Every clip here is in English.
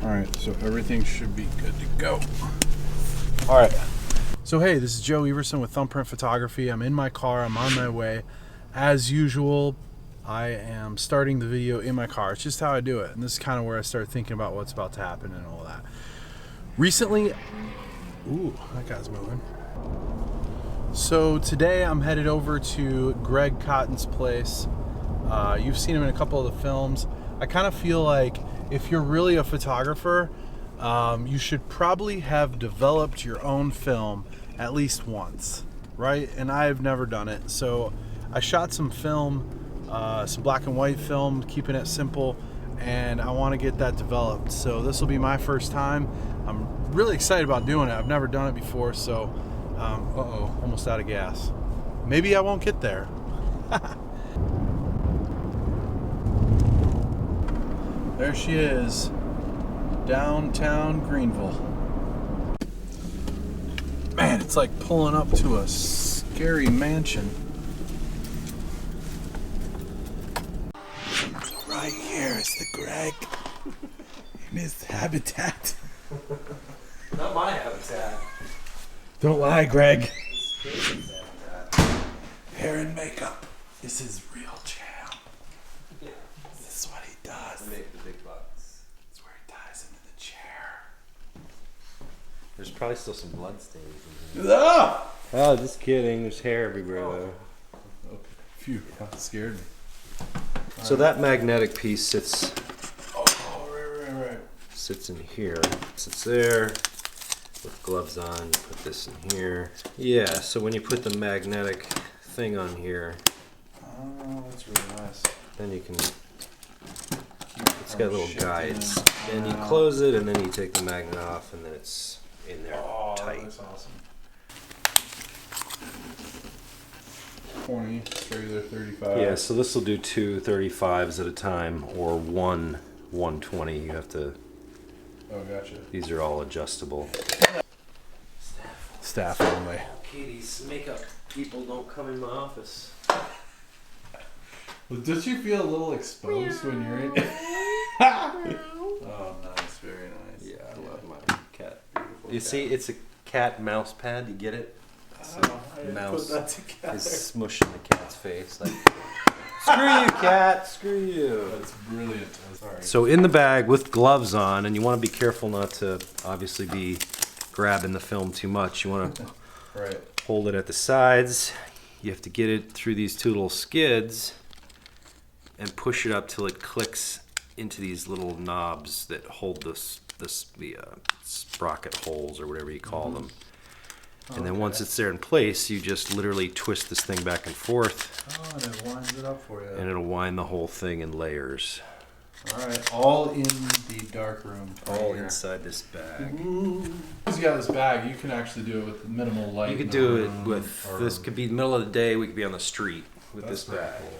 Alright, so everything should be good to go. Alright, so hey, this is Joe Everson with Thumbprint Photography. I'm in my car, I'm on my way. As usual, I am starting the video in my car. It's just how I do it, and this is kind of where I start thinking about what's about to happen and all that. Recently, ooh, that guy's moving. So today I'm headed over to Greg Cotton's place. You've seen him in a couple of the films. I kind of feel like if you're really a photographer, you should probably have developed your own film at least once, right? And I've never done it. So I shot some film, some black and white film, keeping it simple, and I want to get that developed. So this will be my first time. I'm really excited about doing it. I've never done it before, so uh-oh, almost out of gas. Maybe I won't get there. There she is, downtown Greenville. Man, it's like pulling up to a scary mansion. Right here is the Greg in his habitat. Not my habitat. Don't lie, Greg. Hair and makeup is his real jam. Yeah. This is what he does. To make the big bucks. That's where he ties him in the chair. There's probably still some blood stains in here. Ah! Oh, just kidding. There's hair everywhere though. Okay. Phew, that scared me. So that magnetic piece sits Right. sits in here. Sits there. With gloves on, you put this in here. Yeah, so when you put the magnetic thing on here, Oh, that's really nice. then you can, it's got little guides. Then you close it and then you take the magnet off and then it's in there tight. That's awesome. 20, regular 35. Yeah, so this will do two 35s at a time or one 120. You have to, Oh, gotcha. these are all adjustable. Staff only. Katie's makeup people don't come in my office. Well, don't you feel a little exposed when you're in? Oh, nice. Very nice. Yeah, I love my cat. You see, it's a cat mouse pad. You get it? So I the didn't mouse put that together. is smushing the cat's face. Like, screw you, cat. Screw you. That's brilliant. I'm sorry. So in the bag with gloves on, and you want to be careful not to obviously be grabbing the film too much. You want to Right. hold it at the sides. You have to get it through these two little skids and push it up till it clicks into these little knobs that hold the sprocket holes or whatever you call them. And then once it's there in place, you just literally twist this thing back and forth, Oh, and it winds it up for you. and it'll wind the whole thing in layers. All right. All in the dark room. All inside this bag. Because you got this bag, you can actually do it with minimal light. You could in do the it room, with, or- this could be the middle of the day, we could be on the street with That's this very bag. cool.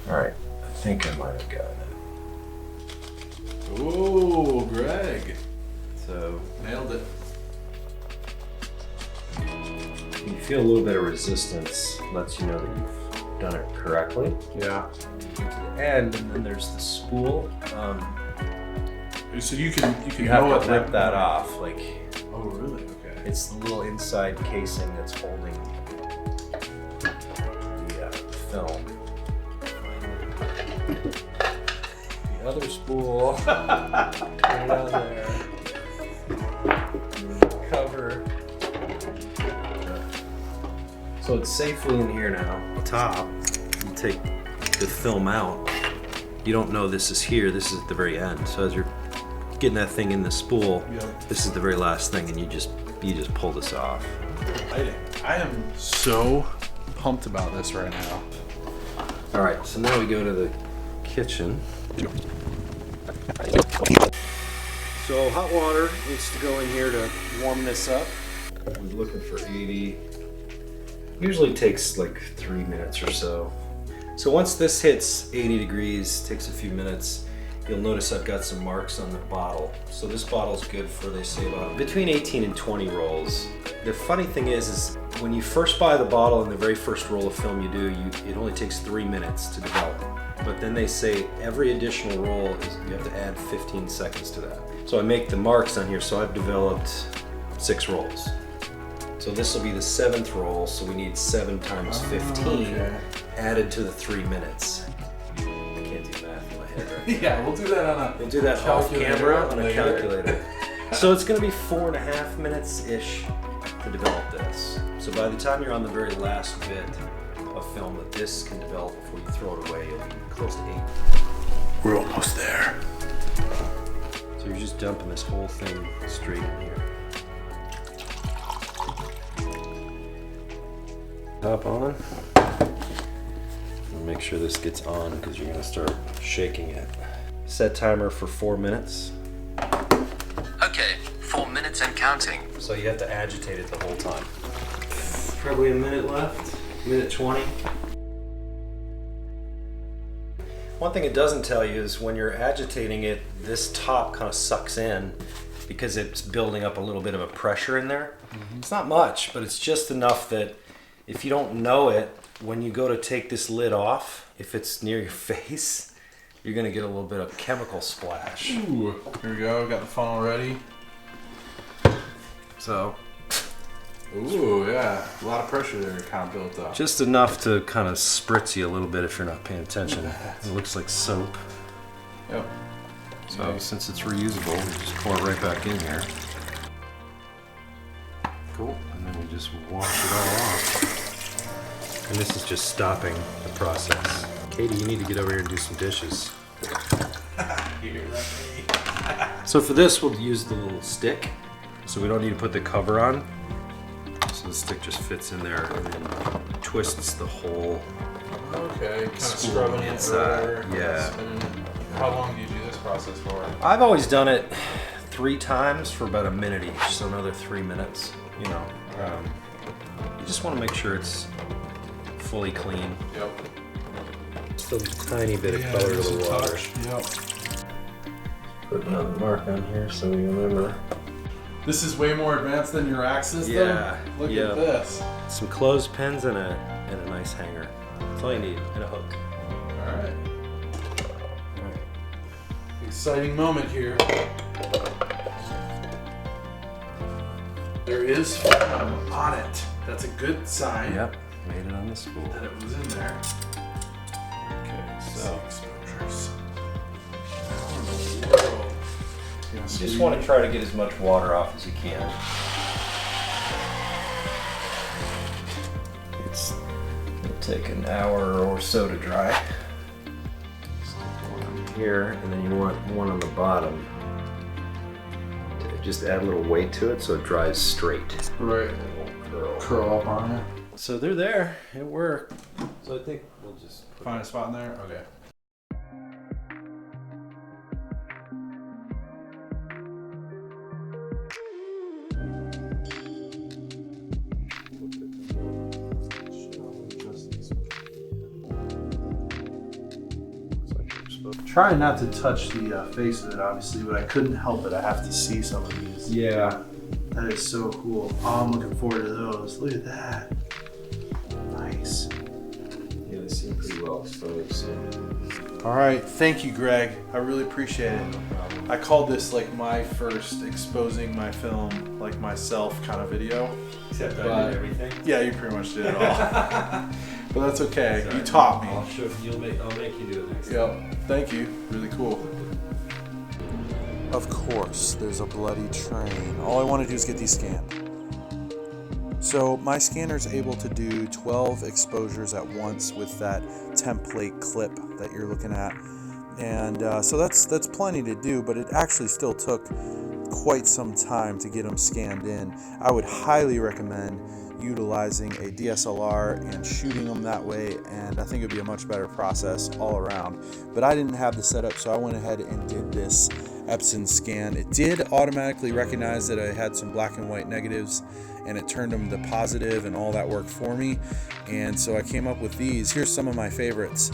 Alright, I think I might have gotten it. Oh, Greg. So Nailed it. you feel a little bit of resistance, lets you know that you've done it correctly. Yeah. To the end, and then there's the spool. So you can You know have it to rip that off. Like, Oh, really? Okay. it's the little inside casing that's holding the film. The other spool, put it on there, cover. So it's safely in here now. Top, you take the film out. You don't know this is here, this is at the very end. So as you're getting that thing in the spool, Yep. this is the very last thing, and you just pull this off. I am so pumped about this right now. All right, so now we go to the kitchen. So hot water needs to go in here to warm this up. We're looking for 80. Usually takes like 3 minutes or so. So once this hits 80 degrees, takes a few minutes, you'll notice I've got some marks on the bottle. So this bottle's good for, they say, about between 18 and 20 rolls. The funny thing is when you first buy the bottle and the very first roll of film you do, it only takes 3 minutes to develop. But then they say every additional roll you have to add 15 seconds to that. So I make the marks on here, so I've developed 6 rolls. So this will be the 7th roll, so we need 7 times 15 added to the 3 minutes. I can't do math in my head right now. Yeah, we'll do that on a We'll do that off camera on a calculator. So it's going to be 4.5 minutes-ish to develop this. So by the time you're on the very last bit of film that this can develop before you throw it away, you'll be close to 8. We're almost there. So you're just dumping this whole thing straight in here. Top on. And make sure this gets on because you're going to start shaking it. Set timer for 4 minutes. Okay, 4 minutes and counting. So you have to agitate it the whole time. Probably a minute left. Minute 20. One thing it doesn't tell you is when you're agitating it, this top kind of sucks in because it's building up a little bit of a pressure in there. It's not much, but it's just enough that if you don't know it, when you go to take this lid off, if it's near your face, you're gonna get a little bit of chemical splash. Ooh, here we go. Got the funnel ready. So, Ooh, yeah. A lot of pressure there kind of built up. just enough to kind of spritz you a little bit if you're not paying attention. It looks like soap. Yep. So Nice. since it's reusable, we just pour it right back in here. Cool. And then we just wash it all off. And this is just stopping the process. Katie, you need to get over here and do some dishes. So for this, we'll use the little stick. So we don't need to put the cover on. So the stick just fits in there and then twists the whole. Okay, kind of Spool scrubbing it inside, over. yeah. Spinning it. How long do you do this process for? I've always done it 3 times for about a minute each, so another 3 minutes. You know, you just want to make sure it's fully clean. Yep. Just a tiny bit of color to the water. Yep. Put another mark on here so we remember. This is way more advanced than your axe system. Yeah, Look yeah. at this. Some clothespins and a nice hanger. That's all you need, and a hook. All right. Exciting moment here. There is foam on it. That's a good sign Yep, made it on the spool. that it was in there. Okay, So so exposures. you just want to try to get as much water off as you can. It'll take an hour or so to dry. Here, and then you want one on the bottom. Just add a little weight to it so it dries straight. Right. And it won't curl. Curl up on it. So they're there. It worked. So I think we'll just Find a spot in there. Okay. Trying not to touch the face of it, obviously, but I couldn't help it. I have to see some of these. Yeah. That is so cool. Oh, I'm looking forward to those. Look at that. Nice. Yeah, they seem pretty well exposed. All right. Thank you, Greg. I really appreciate it. I called this like my first exposing my film, like myself kind of video. Except But- I did everything. Yeah, you pretty much did it all. But that's okay. You taught me. I'll make you do it next time. Yep. Thank you. Really cool. Of course, there's a bloody train. All I want to do is get these scanned. So my scanner is able to do 12 exposures at once with that template clip that you're looking at. And so that's plenty to do, but it actually still took quite some time to get them scanned in. I would highly recommend utilizing a DSLR and shooting them that way, and I think it would be a much better process all around. But I didn't have the setup, so I went ahead and did this Epson scan. It did automatically recognize that I had some black and white negatives, and it turned them to positive, and all that worked for me. And so I came up with these. Here's some of my favorites.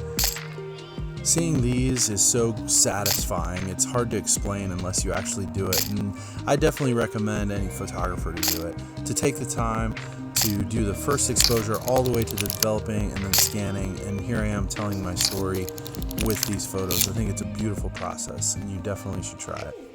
Seeing these is so satisfying. It's hard to explain unless you actually do it, and I definitely recommend any photographer to do it, to take the time to do the first exposure all the way to the developing and then scanning, and here I am telling my story with these photos. I think it's a beautiful process, and you definitely should try it.